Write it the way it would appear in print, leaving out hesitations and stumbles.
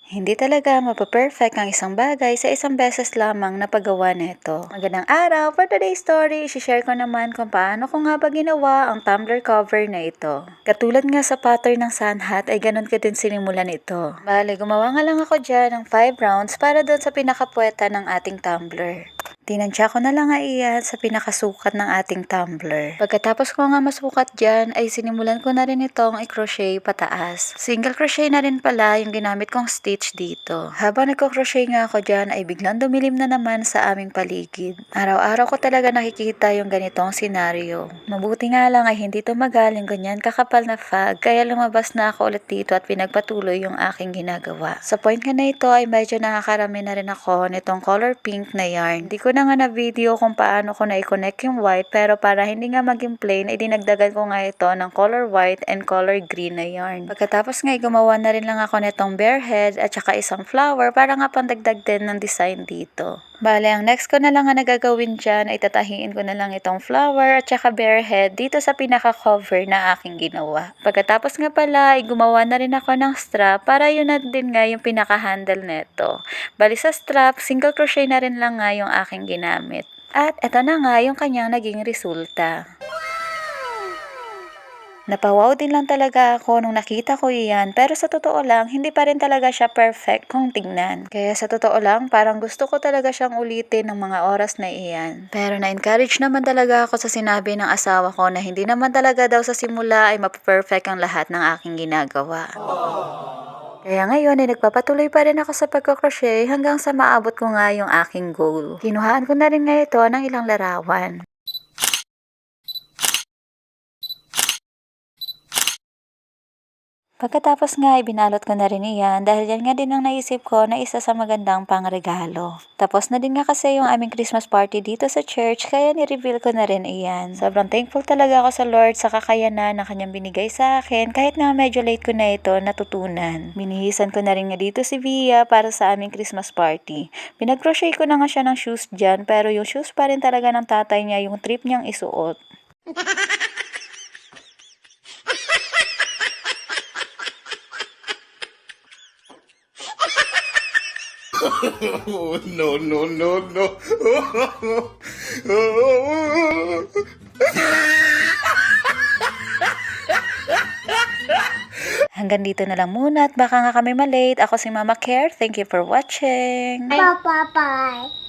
Hindi talaga mapaperfect ang isang bagay sa isang beses lamang na paggawa nito. Magandang araw! For today's story, isi-share ko naman kung paano ko nga ba ginawa ang tumbler cover na ito. Katulad nga sa pattern ng sun hat ay ganun ko din sinimulan ito. Bale, gumawa nga lang ako dyan ng 5 rounds para doon sa pinakapuweta ng ating tumbler. Tinansya ko na lang nga iyan sa pinakasukat ng ating tumbler. Pagkatapos ko nga masukat dyan ay sinimulan ko na rin itong i-crochet pataas. Single crochet na rin pala yung ginamit kong stitch dito. Habang nagko-crochet nga ako dyan ay biglang dumilim na naman sa aming paligid. Araw-araw ko talaga nakikita yung ganitong senaryo. Mabuti nga lang ay hindi tumagal yung ganyan kakapal na fog kaya lumabas na ako ulit dito at pinagpatuloy yung aking ginagawa. Sa point nga na ito ay medyo nakakarami na rin ako nitong color pink na yarn. Hindi ko na nga na video kung paano ko na i-connect yung white pero para hindi nga maging plain ay dinagdagan ko nga ito ng color white and color green na yarn. Pagkatapos nga gumawa na rin lang ako nitong bear head at saka isang flower para nga pandagdag din ng design dito. Bale, ang next ko na lang nga nagagawin dyan ay tatahiin ko na lang itong flower at saka bear head dito sa pinaka-cover na aking ginawa. Pagkatapos nga pala ay gumawa na rin ako ng strap para yun na din nga yung pinaka-handle neto. Bali sa strap, single crochet na rin lang nga yung aking ginamit. At eto na nga yung kanyang naging resulta. Napawaw din lang talaga ako nung nakita ko iyan pero sa totoo lang hindi pa rin talaga siya perfect kung tignan. Kaya sa totoo lang parang gusto ko talaga siyang ulitin ng mga oras na iyan. Pero na-encourage naman talaga ako sa sinabi ng asawa ko na hindi naman talaga daw sa simula ay mapaperfect ang lahat ng aking ginagawa. Kaya ngayon ay nagpapatuloy pa rin ako sa pagkocrochet hanggang sa maabot ko nga yung aking goal. Kinuhaan ko na rin nga ito ng ilang larawan. Pagkatapos nga, ibinalot ko na rin iyan dahil yan nga din ang naisip ko na isa sa magandang pangregalo. Tapos na din nga kasi yung aming Christmas party dito sa church kaya ni-reveal ko na rin iyan. Sobrang thankful talaga ako sa Lord sa kakayanan na kanyang binigay sa akin kahit na medyo late ko na ito natutunan. Binihisan ko na rin nga dito si Via para sa aming Christmas party. Pinag-crochet ko na nga siya ng shoes dyan pero yung shoes pa rin talaga ng tatay niya yung trip niyang isuot. No, no, no, no. Hanggang dito na lang muna at baka nga kami malate. Ako si Mama Care. Thank you for watching. Bye.